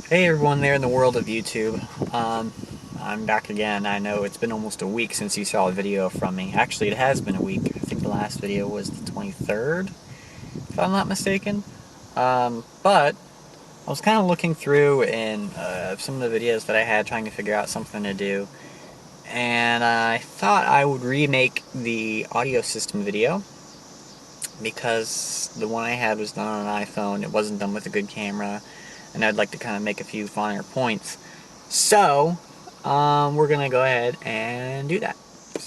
Hey everyone there in the world of YouTube. I'm back again. I know it's been almost a week since you saw a video from me. Actually, it has been a week. I think the last video was the 23rd, if I'm not mistaken. But I was kind of looking through in some of the videos that I had trying to figure out something to do. And I thought I would remake the audio system video because the one I had was done on an iPhone. It wasn't done with a good camera. And I'd like to kind of make a few finer points. So, we're going to go ahead and do that.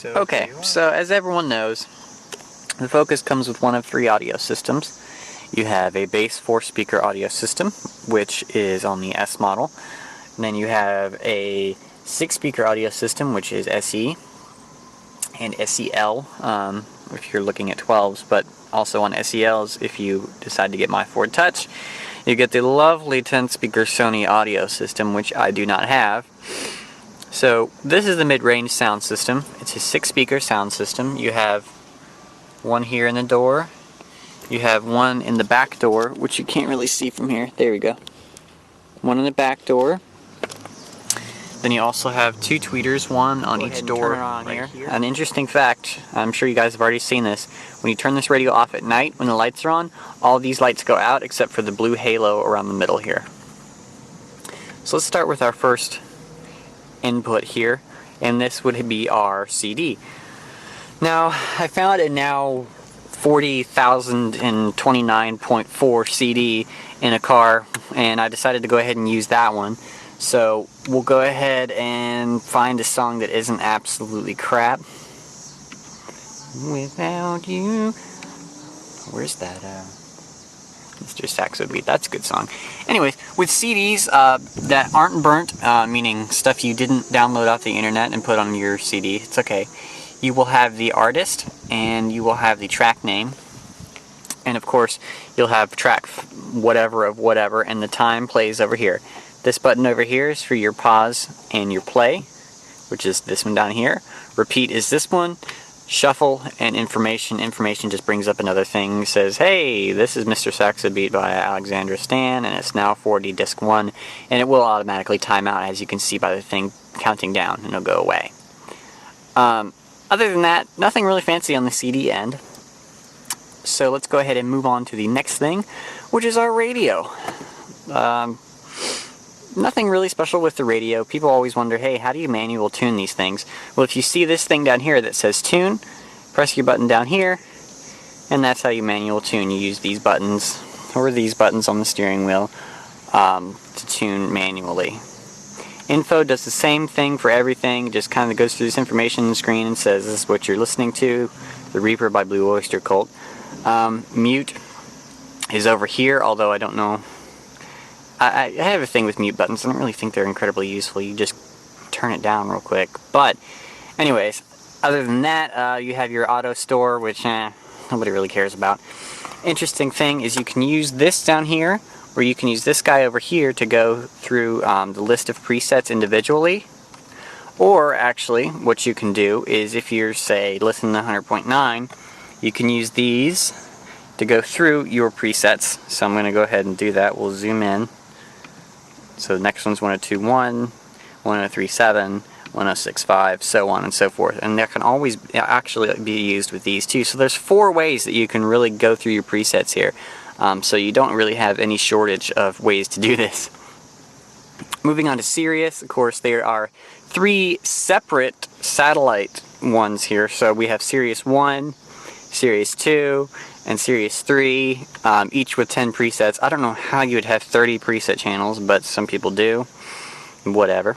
Okay, so as everyone knows, the Focus comes with one of three audio systems. You have a base 4-speaker audio system, which is on the S model. And then you have a 6-speaker audio system, which is SE, and SEL, if you're looking at 12s, but also on SELs if you decide to get my Ford Touch. You get the lovely 10-speaker Sony audio system, which I do not have. So this is the mid-range sound system. It's a 6-speaker sound system. You have one here in the door. You have one in the back door, which you can't really see from here. There we go. One in the back door. Then you also have two tweeters, one on each door right here. An interesting fact, I'm sure you guys have already seen this, when you turn this radio off at night, when the lights are on, all these lights go out except for the blue halo around the middle here. So let's start with our first input here, and this would be our CD. Now, I found a now 40,029.4 CD in a car, and I decided to go ahead and use that one. So we'll go ahead and find a song that isn't absolutely crap. Without you. Where's that? Mr. Saxo Beat. That's a good song. Anyways, with CDs that aren't burnt, meaning stuff you didn't download off the internet and put on your CD, it's okay. You will have the artist, and you will have the track name. And of course, you'll have track whatever of whatever, and the time plays over here. This button over here is for your pause and your play, which is this one down here. Repeat is this one. Shuffle and information. Information just brings up another thing. It says, hey, this is Mr. Saxo Beat by Alexandra Stan, and it's now 40 disc 1, and it will automatically time out, as you can see by the thing counting down, and it'll go away. Other than that, nothing really fancy on the CD end. So let's go ahead and move on to the next thing, which is our radio. Nothing really special with the radio. People always wonder, hey, how do you manual tune these things? Well, if you see this thing down here that says tune, press your button down here, and that's how you manual tune. You use these buttons, or these buttons on the steering wheel, to tune manually. Info does the same thing for everything. It just kind of goes through this information screen and says, this is what you're listening to, The Reaper by Blue Oyster Cult. Mute is over here, although I don't know. I have a thing with mute buttons. I don't really think they're incredibly useful. You just turn it down real quick. But, anyways, other than that, you have your auto store, which nobody really cares about. Interesting thing is you can use this down here, or you can use this guy over here to go through the list of presets individually. Or, actually, what you can do is if you're, say, listening to 100.9, you can use these to go through your presets. So I'm going to go ahead and do that. We'll zoom in. So the next one's 102.1, 103.7, 106.5, so on and so forth. And that can always actually be used with these too. So there's 4 ways that you can really go through your presets here. So you don't really have any shortage of ways to do this. Moving on to Sirius, of course, there are 3 separate satellite ones here. So we have Sirius 1, Sirius 2, and Sirius 3, each with 10 presets. I don't know how you would have 30 preset channels, but some people do. Whatever.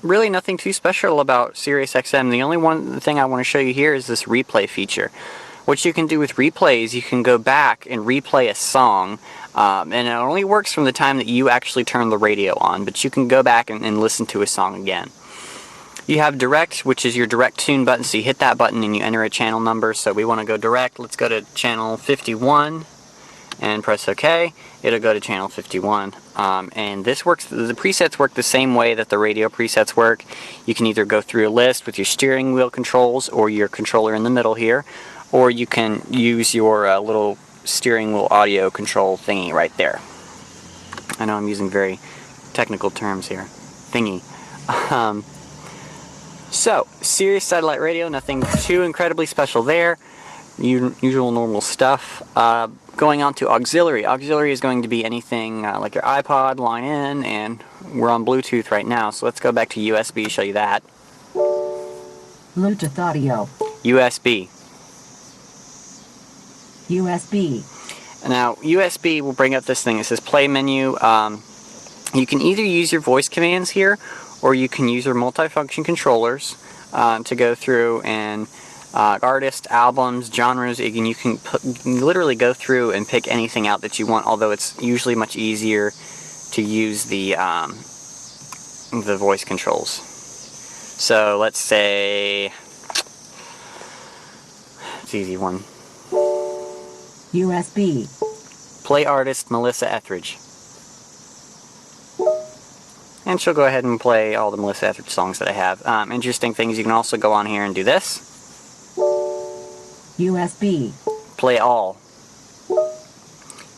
Really nothing too special about Sirius XM. The only thing I want to show you here is this replay feature. What you can do with replay is you can go back and replay a song, and it only works from the time that you actually turn the radio on, but you can go back and listen to a song again. You have direct, which is your direct tune button, so you hit that button and you enter a channel number. So we want to go direct. Let's go to channel 51 and press OK. It'll go to channel 51. And this works, the presets work the same way that the radio presets work. You can either go through a list with your steering wheel controls or your controller in the middle here, or you can use your little steering wheel audio control thingy right there. I know I'm using very technical terms here. Thingy. So, Sirius satellite radio, nothing too incredibly special there. Usual normal stuff. Going on to Auxilary. Auxilary is going to be anything like your iPod, line in, and we're on Bluetooth right now, so let's go back to USB, show you that. Bluetooth audio. USB. USB. Now, USB will bring up this thing. It says play menu. You can either use your voice commands here, or you can use your multifunction controllers to go through and artists, albums, genres. You can literally go through and pick anything out that you want, although it's usually much easier to use the voice controls. So let's say, it's an easy one. USB. Play artist Melissa Etheridge. And she'll go ahead and play all the Melissa Etheridge songs that I have. Interesting things, you can also go on here and do this. USB. Play all.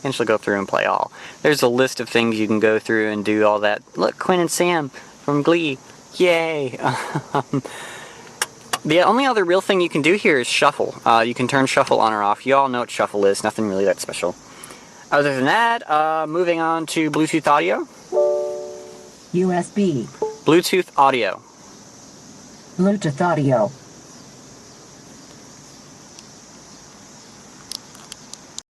And she'll go through and play all. There's a list of things you can go through and do all that. Look, Quinn and Sam from Glee. Yay! The only other real thing you can do here is shuffle. You can turn shuffle on or off. You all know what shuffle is. Nothing really that special. Other than that, moving on to Bluetooth audio. USB. Bluetooth audio. Bluetooth audio.